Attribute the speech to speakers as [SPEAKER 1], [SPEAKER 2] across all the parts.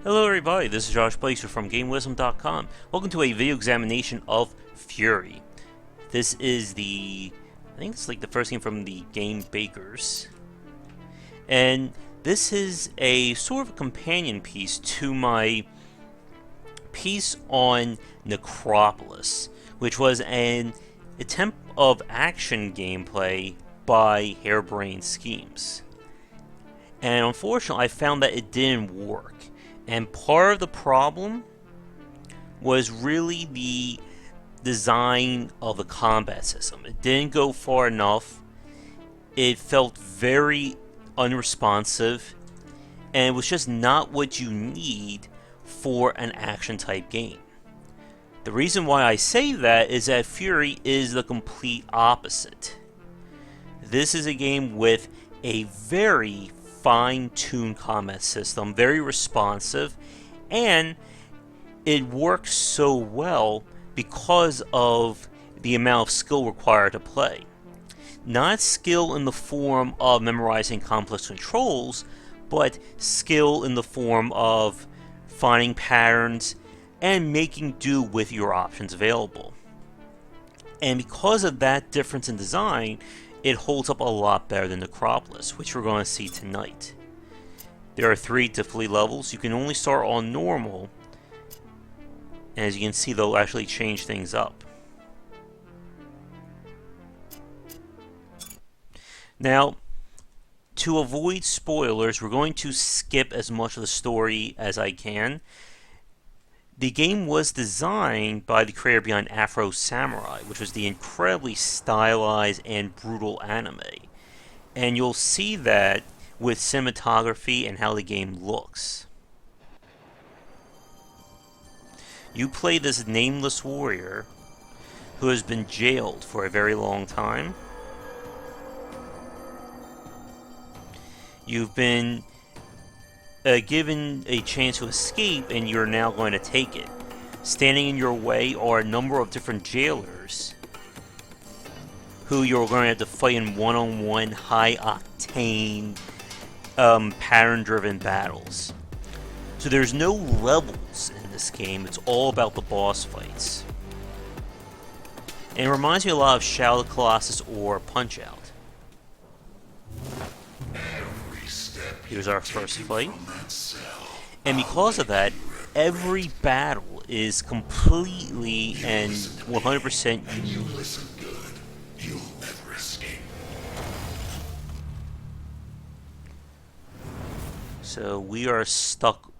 [SPEAKER 1] Hello everybody, this is Josh Bycer from GameWisdom.com. Welcome to a video examination of Furi. This is I think it's like the first game from the game Bakers. And this is a sort of a companion piece to my piece on Necropolis, which was an attempt of action gameplay by Harebrained Schemes. And unfortunately, I found that it didn't work. And part of the problem was really the design of the combat system. It didn't go far enough. It felt very unresponsive. And it was just not what you need for an action type game. The reason why I say that is that Furi is the complete opposite. This is a game with a very fine-tuned combat system, very responsive, and it works so well because of the amount of skill required to play. Not skill in the form of memorizing complex controls, but skill in the form of finding patterns and making do with your options available. And because of that difference in design, it holds up a lot better than Necropolis, which we're going to see tonight. There are 3 difficulty levels. You can only start on normal, and as you can see, they'll actually change things up. Now, to avoid spoilers, we're going to skip as much of the story as I can. The game was designed by the creator behind Afro Samurai, which was the incredibly stylized and brutal anime. And you'll see that with cinematography and how the game looks. You play this nameless warrior who has been jailed for a very long time. You've been given a chance to escape, and you're now going to take it. Standing in your way are a number of different jailers who you're going to have to fight in one-on-one, high-octane, pattern-driven battles. So there's no levels in this game. It's all about the boss fights. And it reminds me a lot of Shadow of the Colossus or Punch-Out. Here's our first fight. And because of that, every battle is completely and 100% unique. So we are stuck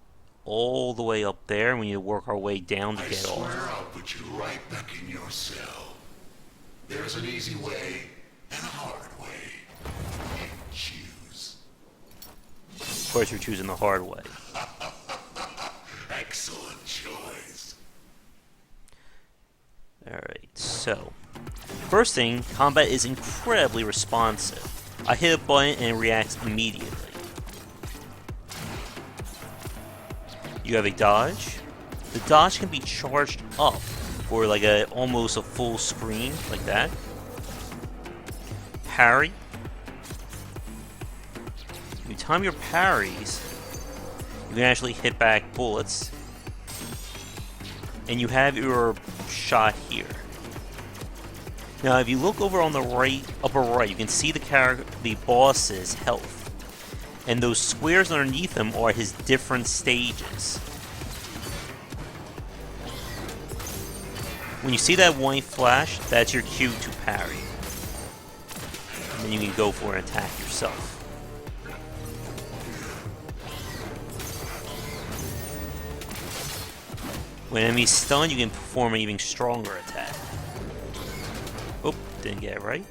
[SPEAKER 1] all the way up there, and we need to work our way down to get off.
[SPEAKER 2] I'll put you right back in your cell. There's an easy way and a hard way. Choose.
[SPEAKER 1] Of course, you're choosing the hard way.
[SPEAKER 2] Excellent choice.
[SPEAKER 1] Alright, so first thing, combat is incredibly responsive. I hit a button and it reacts immediately. You have a dodge. The dodge can be charged up for like almost a full screen, like that. Parry. You time your parries, you can actually hit back bullets. And you have your shot here. Now, if you look over on the right, upper right, you can see the boss's health. And those squares underneath him are his different stages. When you see that white flash, that's your cue to parry. And then you can go for an attack yourself. When enemies stun, you can perform an even stronger attack. Oh, didn't get it right.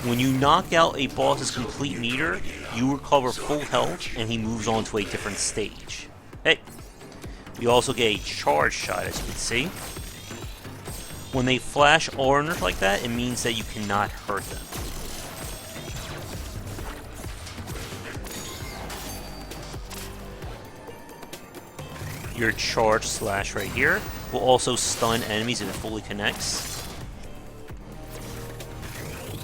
[SPEAKER 1] When you knock out a boss's complete meter, you recover full health, and he moves on to a different stage. Hey, you also get a charge shot, as you can see. When they flash orange like that, it means that you cannot hurt them. Your charge slash right here will also stun enemies if it fully connects.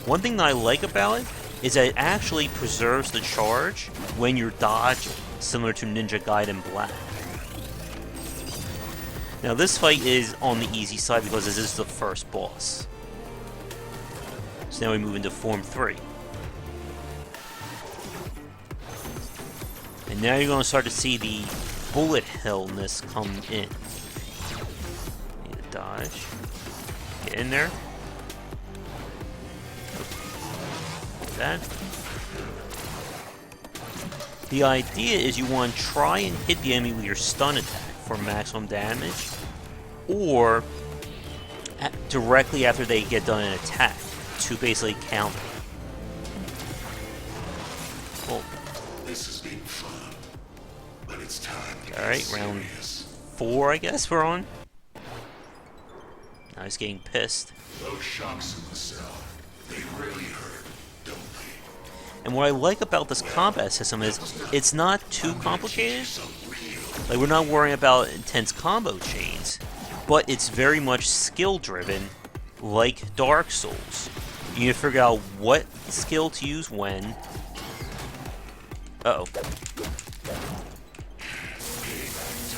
[SPEAKER 1] One thing that I like about it is that it actually preserves the charge when you're dodging, similar to Ninja Gaiden Black. Now this fight is on the easy side because this is the first boss. So now we move into Form 3. And now you're going to start to see the bullet hellness come in. Need to dodge. Get in there. Like that. The idea is you want to try and hit the enemy with your stun attack for maximum damage, or directly after they get done an attack to basically counter. Well,
[SPEAKER 2] This has been fun, but it's time to
[SPEAKER 1] all right,
[SPEAKER 2] get
[SPEAKER 1] round
[SPEAKER 2] serious.
[SPEAKER 1] 4, I guess we're on. Now he's getting pissed.
[SPEAKER 2] Those shocks in the cell, they really hurt, don't they?
[SPEAKER 1] And what I like about this combat system is it's not too complicated.
[SPEAKER 2] So real.
[SPEAKER 1] Like, we're not worrying about intense combo chains, but it's very much skill driven, like Dark Souls. You need to figure out what skill to use when. Uh-oh.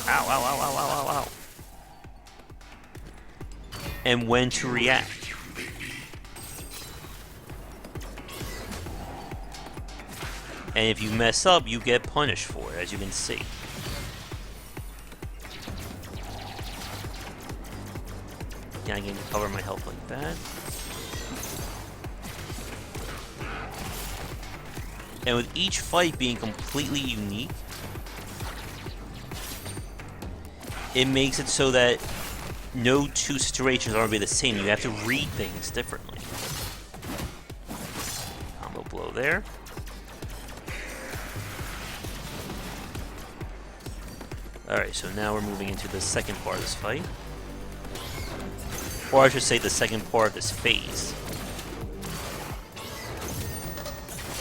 [SPEAKER 1] Ow, ow, ow, ow, ow, ow, ow. And when to react. And if you mess up, you get punished for it, as you can see. Yeah, I can cover my health like that. And with each fight being completely unique, it makes it so that no two situations are going to be the same. You have to read things differently. Combo blow there. Alright, so now we're moving into the second part of this fight. Or I should say the second part of this phase.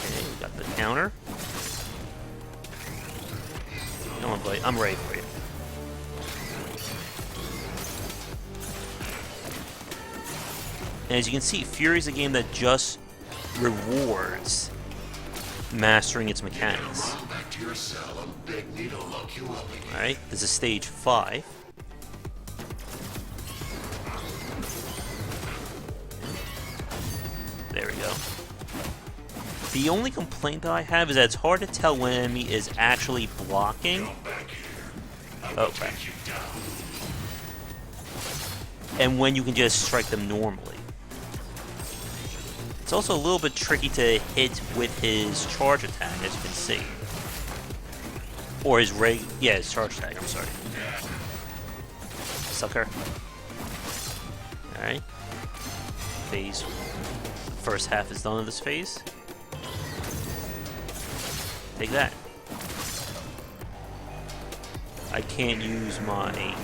[SPEAKER 1] Okay, we got the counter. Come on, buddy. I'm ready for you. And as you can see, Furi is a game that just rewards mastering its mechanics.
[SPEAKER 2] Run back to your cell and beg me to lock you up again.
[SPEAKER 1] Alright, this is stage 5. There we go. The only complaint that I have is that it's hard to tell when an enemy is actually blocking.
[SPEAKER 2] Come back here. I will
[SPEAKER 1] Okay.
[SPEAKER 2] take you down.
[SPEAKER 1] And when you can just strike them normally. It's also a little bit tricky to hit with his charge attack, as you can see. Or his his charge attack, I'm sorry. Sucker. Alright. Phase. First half is done of this phase. Take that. I can't use my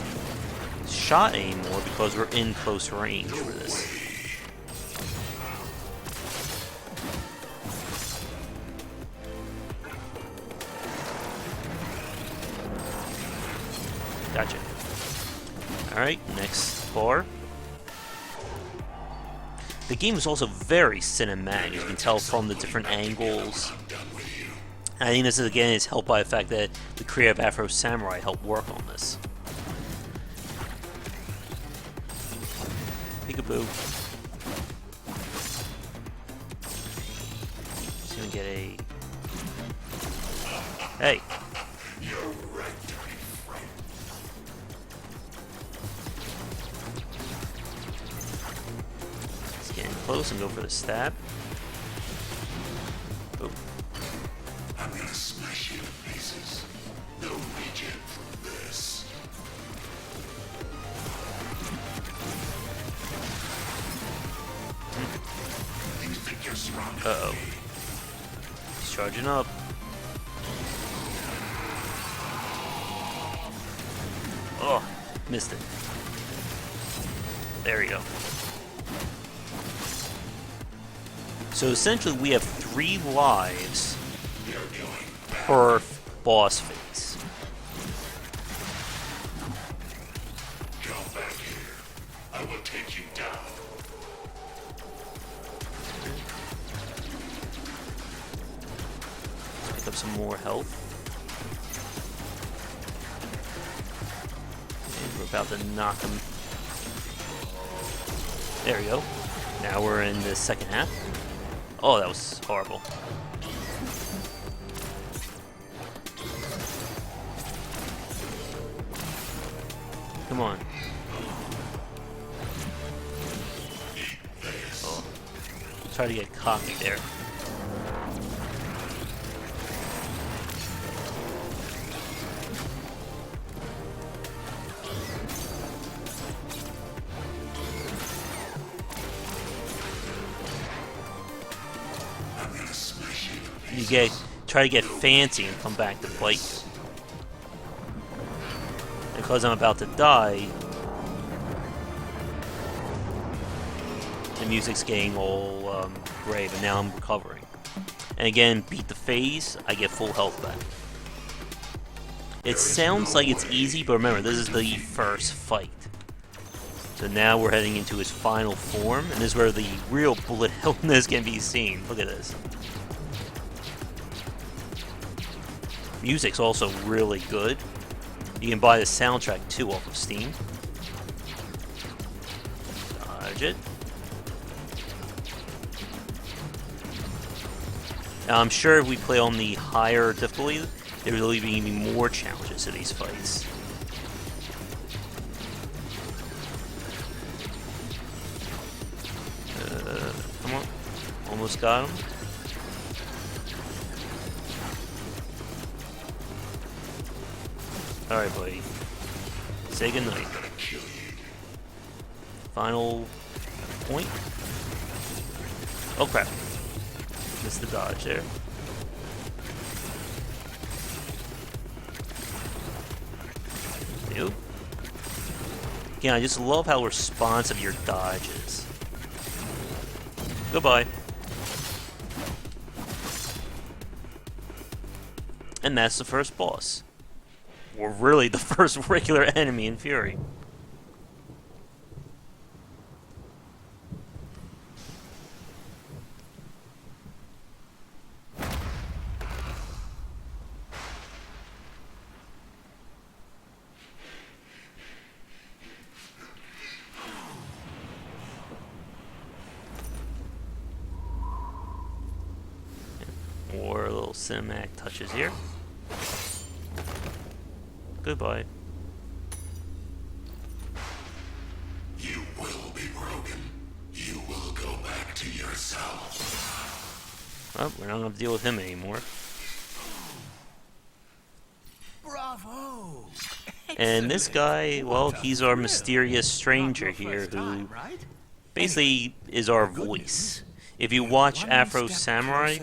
[SPEAKER 1] shot anymore because we're in close range for this. Gotcha. Alright, next bar. The game is also very cinematic, as you can tell from the different angles. And I think this is, again, is helped by the fact that the creative Afro Samurai helped work on this. Peekaboo. Just gonna get a... Hey! Let's get in close and go for the stab. Boop.
[SPEAKER 2] I'm gonna smash you to pieces. No regen from this. You think you're surrounded?
[SPEAKER 1] Uh-oh. He's charging up. Oh, missed it. There we go. So essentially we have 3 lives per boss phase.
[SPEAKER 2] Come back here. I will take you down.
[SPEAKER 1] up some more health. And we're about to knock him. There we go. Now we're in the second half. Oh, that was horrible. Come on. Oh. Try to get cocky there. You try to get fancy and come back to fight. Because I'm about to die, the music's getting all gray, but now I'm recovering. And again, beat the phase, I get full health back. It sounds like it's easy, but remember, this is the first fight. So now we're heading into his final form, and this is where the real bullet hellness can be seen. Look at this. Music's also really good. You can buy the soundtrack too off of Steam. Dodge it. Now I'm sure if we play on the higher difficulty, there will be even more challenges to these fights. Come on. Almost got him. Alright, buddy. Say goodnight. Final point. Oh crap. Missed the dodge there. Ew. Yeah, I just love how responsive your dodge is. Goodbye. And that's the first boss. Or really the first regular enemy in Furi. More little cinematic touches here. Goodbye.
[SPEAKER 2] You will be broken. You will go back to yourself.
[SPEAKER 1] Well, we're not going to deal with him anymore.
[SPEAKER 3] Bravo!
[SPEAKER 1] And this guy, well, he's our mysterious stranger here who basically is our voice. If you watch Afro Samurai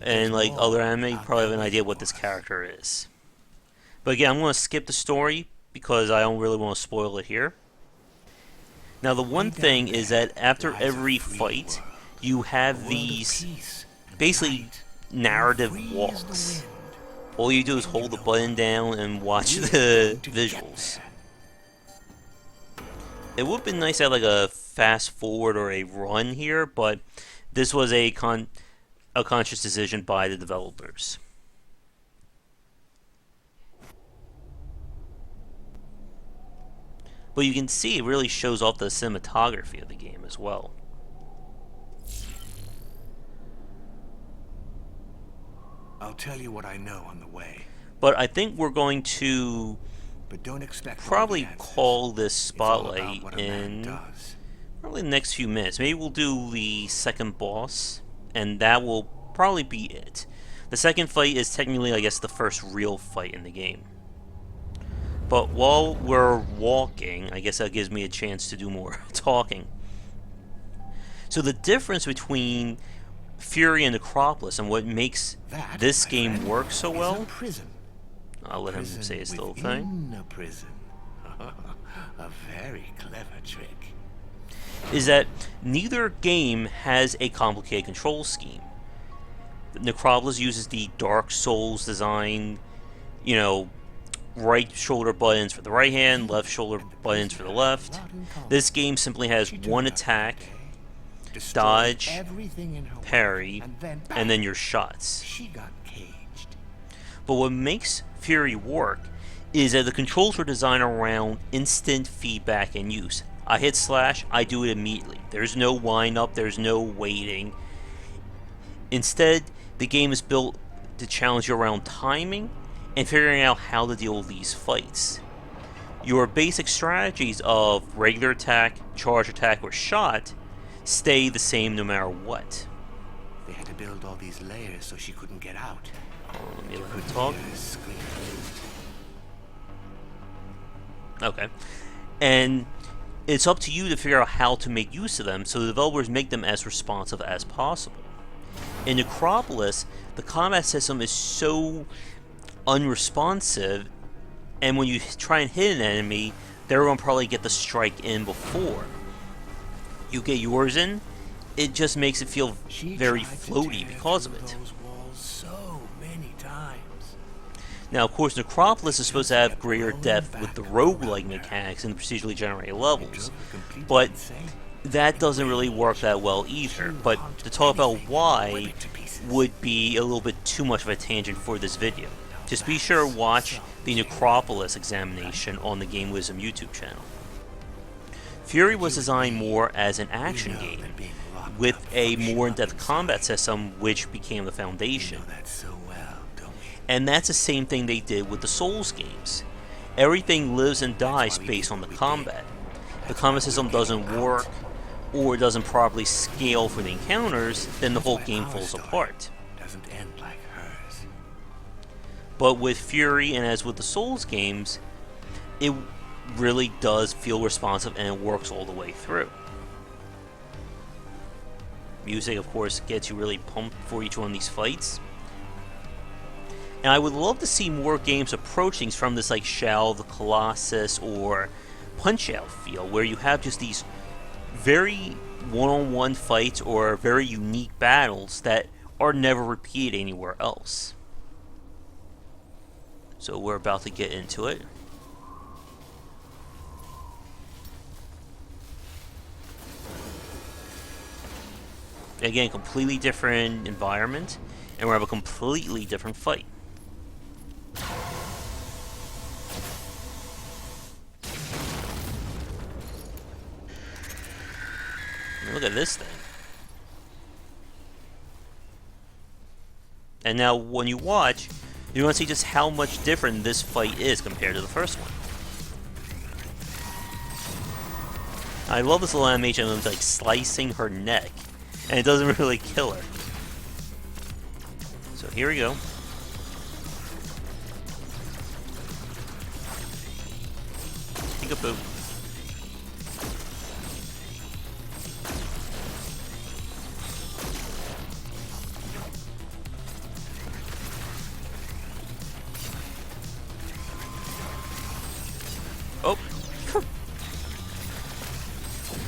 [SPEAKER 1] and like other anime, you probably have an idea what this character is. But again, I'm going to skip the story because I don't really want to spoil it here. Now the one thing is that after every fight, you have these basically narrative walks. All you do is hold the button down and watch the visuals. It would have been nice to have like a fast forward or a run here, but this was a conscious decision by the developers. But you can see it really shows off the cinematography of the game as well.
[SPEAKER 3] I'll tell you what I know on the way.
[SPEAKER 1] But I think we're going to
[SPEAKER 3] But don't expect
[SPEAKER 1] probably call this
[SPEAKER 3] It's all about
[SPEAKER 1] spotlight
[SPEAKER 3] what a man
[SPEAKER 1] in
[SPEAKER 3] does.
[SPEAKER 1] probably the next few minutes. Maybe we'll do the second boss, and that will probably be it. The second fight is technically, I guess, the first real fight in the game. But while we're walking, I guess that gives me a chance to do more talking. So the difference between Furi and Necropolis and what makes
[SPEAKER 3] That,
[SPEAKER 1] this
[SPEAKER 3] my
[SPEAKER 1] game
[SPEAKER 3] friend,
[SPEAKER 1] work so
[SPEAKER 3] is a
[SPEAKER 1] well,
[SPEAKER 3] prison.
[SPEAKER 1] I'll let him
[SPEAKER 3] Prison
[SPEAKER 1] say his little
[SPEAKER 3] within
[SPEAKER 1] thing,
[SPEAKER 3] a prison. A very clever trick.
[SPEAKER 1] is that neither game has a complicated control scheme. Necropolis uses the Dark Souls design, you know, right shoulder buttons for the right hand, left shoulder buttons for the left. This game simply has one attack,
[SPEAKER 3] destroyed
[SPEAKER 1] dodge,
[SPEAKER 3] everything in her way,
[SPEAKER 1] parry, and then your shots.
[SPEAKER 3] she got caged.
[SPEAKER 1] But what makes Furi work is that the controls were designed around instant feedback and use. I hit slash, I do it immediately. There's no wind up, there's no waiting. Instead, the game is built to challenge you around timing and figuring out how to deal with these fights. Your basic strategies of regular attack, charge attack, or shot stay the same no matter what.
[SPEAKER 3] They had to build all these layers so she couldn't get out.
[SPEAKER 1] Let me let her talk.
[SPEAKER 3] Hear her scream.
[SPEAKER 1] Okay. And it's up to you to figure out how to make use of them so the developers make them as responsive as possible. In Necropolis, the combat system is so unresponsive, and when you try and hit an enemy, they're going to probably get the strike in before you get yours in. It just makes it feel very floaty because of it.
[SPEAKER 3] Those walls so many times.
[SPEAKER 1] Now, of course, Necropolis is supposed to have greater depth with the roguelike mechanics and the procedurally generated levels, but that doesn't really work that well either. But to talk about why would be a little bit too much of a tangent for this video. Just be sure to watch the Necropolis examination on the Game Wisdom YouTube channel. Furi was designed more as an action game, with a more in-depth combat system which became the foundation. And that's the same thing they did with the Souls games. Everything lives and dies based on the combat. If the combat system doesn't work, or doesn't properly scale for the encounters, then the whole game falls apart.
[SPEAKER 3] Doesn't end like hers.
[SPEAKER 1] But with Furi, and as with the Souls games, it really does feel responsive and it works all the way through. Music, of course, gets you really pumped for each one of these fights. And I would love to see more games approach things from this like Shadow of the Colossus or Punch-Out feel, where you have just these very one-on-one fights or very unique battles that are never repeated anywhere else. So we're about to get into it. Again, completely different environment, and we have a completely different fight. Look at this thing. And now when you watch, you want to see just how much different this fight is compared to the first one. I love this little animation of like slicing her neck, and it doesn't really kill her. So here we go. Peekaboo. Oh.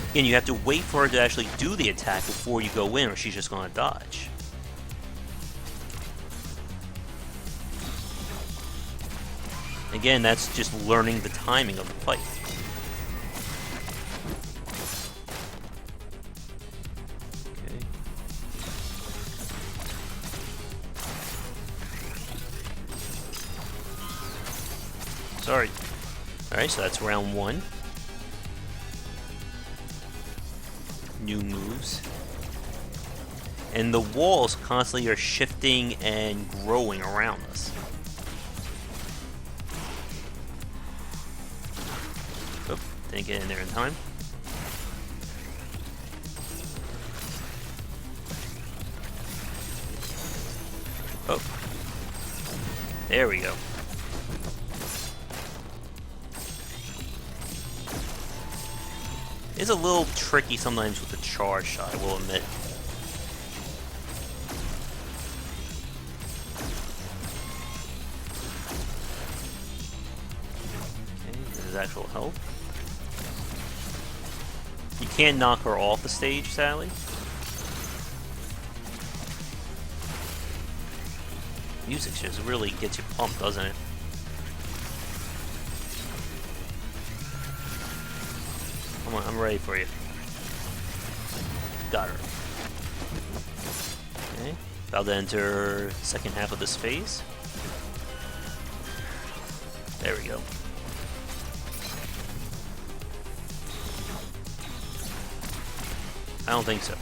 [SPEAKER 1] Again, you have to wait for her to actually do the attack before you go in, or she's just going to dodge. Again, that's just learning the timing of the fight. Okay. Sorry. Alright, so that's round one. New moves. And the walls constantly are shifting and growing around us. Oop, didn't get in there in time. Oh. There we go. It's a little tricky sometimes with the charge shot, I will admit. Okay, this is actual health. You can't knock her off the stage, sadly. Music just really gets you pumped, doesn't it? Come on, I'm ready for you. Got her. Okay. About to enter second half of this phase. There we go. I don't think so.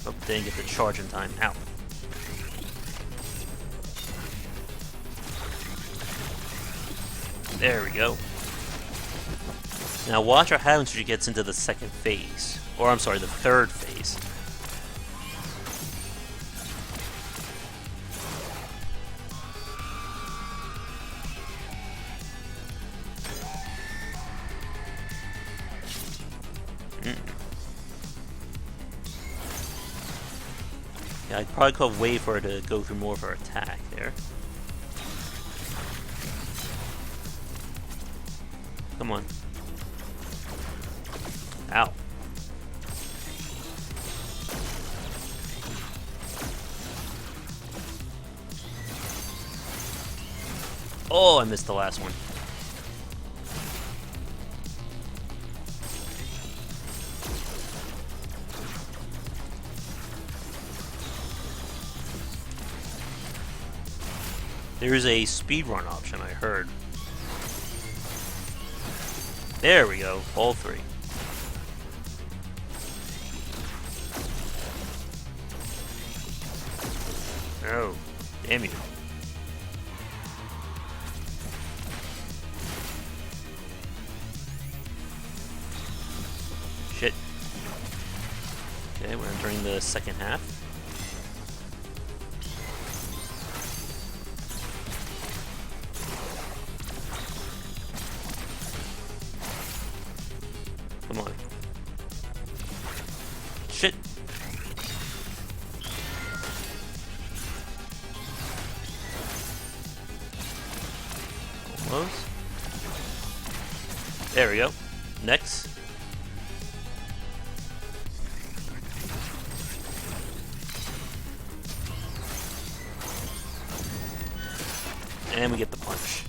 [SPEAKER 1] Oh, didn't get the charge in time. Ow. There we go. Now watch what happens when she gets into the second phase. Or I'm sorry, the third phase. Yeah, I'd probably could wait for her to go through more of her attack there. Come on. Ow. Oh, I missed the last one. There's a speedrun option, I heard. There we go, all three. Oh, damn you. Shit. Okay, we're entering the second half. Come on. Shit. Almost. There we go. Next. And we get the punch.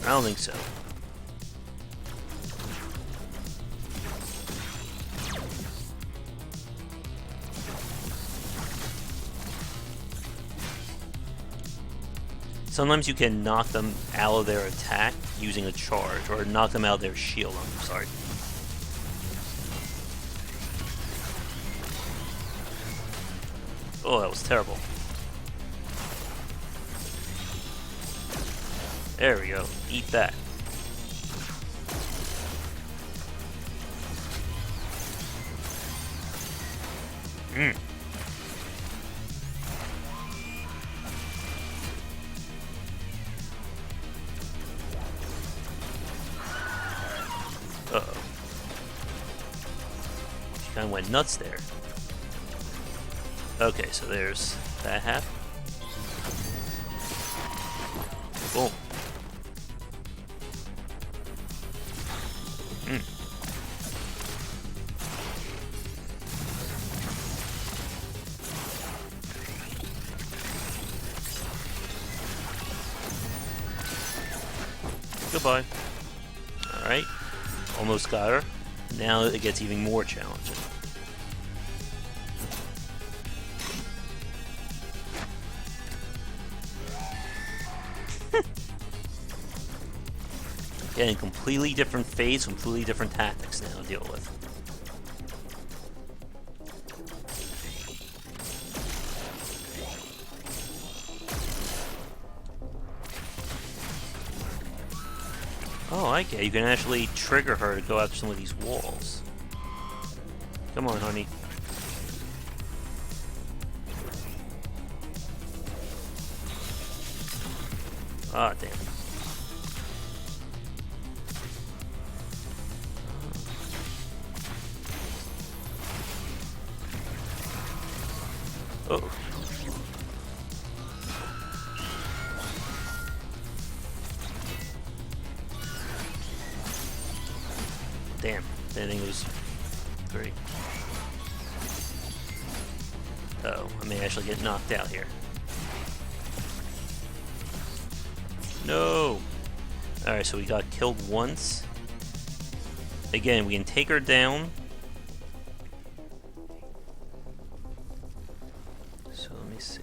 [SPEAKER 1] I don't think so. Sometimes you can knock them out of their attack using a charge, or knock them out of their shield, I'm sorry. Oh, that was terrible. There we go. Eat that. Mmm. Uh-oh. She kind of went nuts there. Okay, so there's that half. Boom. Goodbye. Alright. Almost got her. Now it gets even more challenging. Again, completely different phase, completely different tactics now to deal with. Oh, I get it. You can actually trigger her to go after some of these walls. Come on, honey. Ah, damn. Oh. Damn, that thing was great. Uh oh, I may actually get knocked out here. No! Alright, so we got killed once. Again, we can take her down. So let me see.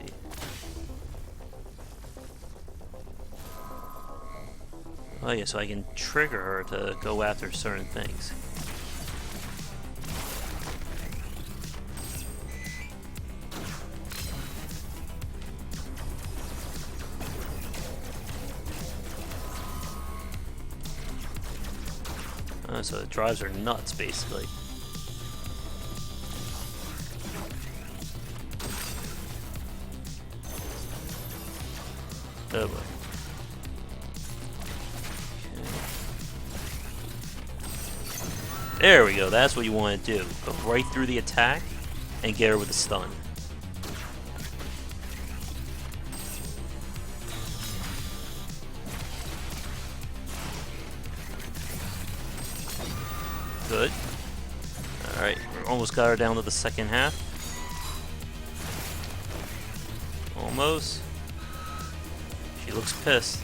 [SPEAKER 1] Oh yeah, so I can trigger her to go after certain things. So it drives her nuts, basically. Oh boy. Okay. There we go, that's what you want to do. Go right through the attack and get her with a stun. Good. Alright, we almost got her down to the second half. Almost. She looks pissed.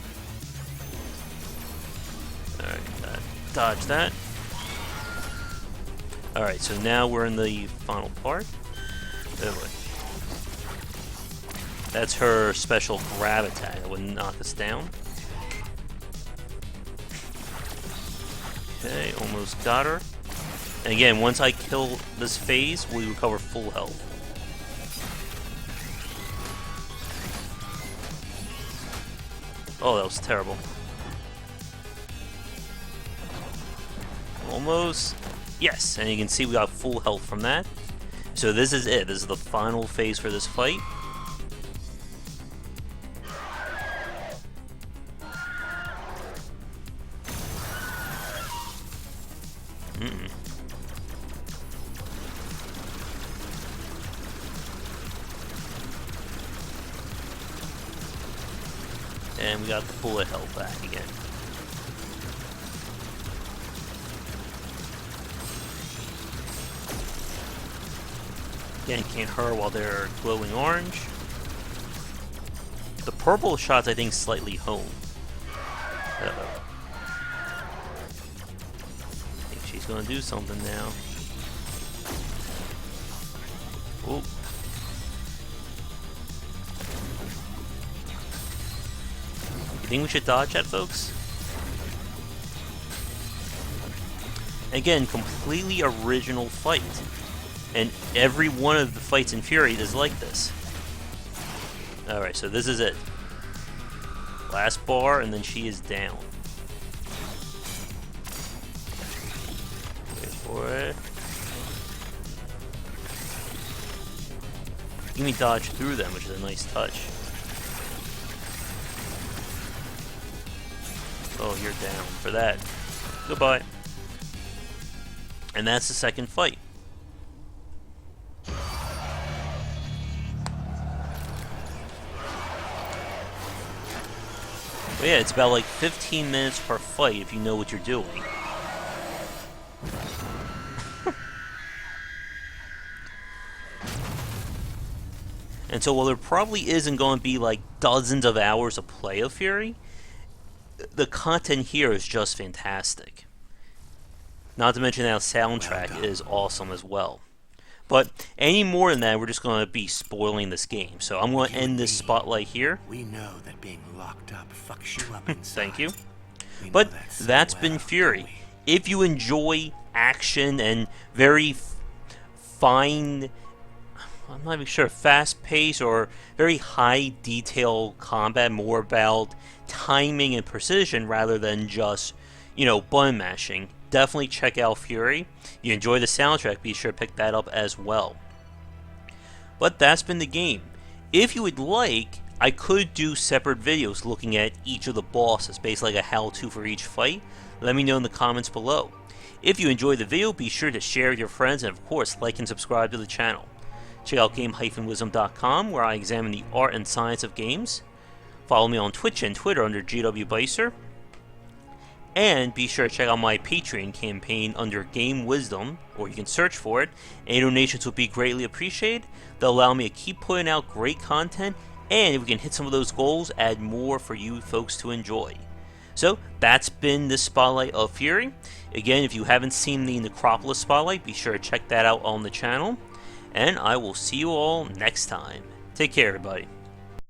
[SPEAKER 1] Alright, dodge that. Alright, so now we're in the final part. Oh boy. That's her special grab attack that would knock us down. Okay, almost got her. And again, once I kill this phase, we recover full health. Oh, that was terrible. Almost. Yes, and you can see we got full health from that. So this is it. This is the final phase for this fight. And we got the bullet health back again. Again, can't hurt while they're glowing orange. The purple shots, I think, slightly home. Uh-oh. I think she's gonna do something now. Ooh. You think we should dodge that, folks? Again, completely original fight. And every one of the fights in Furi is like this. Alright, so this is it. Last bar, and then she is down. Wait for it. You can dodge through them, which is a nice touch. Oh, you're down for that. Goodbye. And that's the second fight. But yeah, it's about like 15 minutes per fight if you know what you're doing. And so while there probably isn't going to be like dozens of hours of play of Furi, the content here is just fantastic. Not to mention that the soundtrack is awesome as well. But any more than that, we're just going to be spoiling this game. So I'm going to end this spotlight here.
[SPEAKER 3] We know that being locked up fucks you up inside.
[SPEAKER 1] Thank you. But that's been Furi. If you enjoy action and very fine, I'm not even sure, fast-paced or very high-detail combat, more about timing and precision rather than just, you know, button mashing, definitely check out Furi. You enjoy the soundtrack, be sure to pick that up as well. But that's been the game. If you would like, I could do separate videos looking at each of the bosses, basically like a how-to for each fight. Let me know in the comments below. If you enjoyed the video, be sure to share with your friends, and of course, like and subscribe to the channel. Check out game-wisdom.com, where I examine the art and science of games. Follow me on Twitch and Twitter under Josh Bycer. And be sure to check out my Patreon campaign under Game Wisdom, or you can search for it. Any donations would be greatly appreciated. They'll allow me to keep putting out great content And if we can hit some of those goals, add more for you folks to enjoy. So that's been the Spotlight of Furi. Again, if you haven't seen the Necropolis Spotlight, be sure to check that out on the channel. And I will see you all next time. Take care, everybody.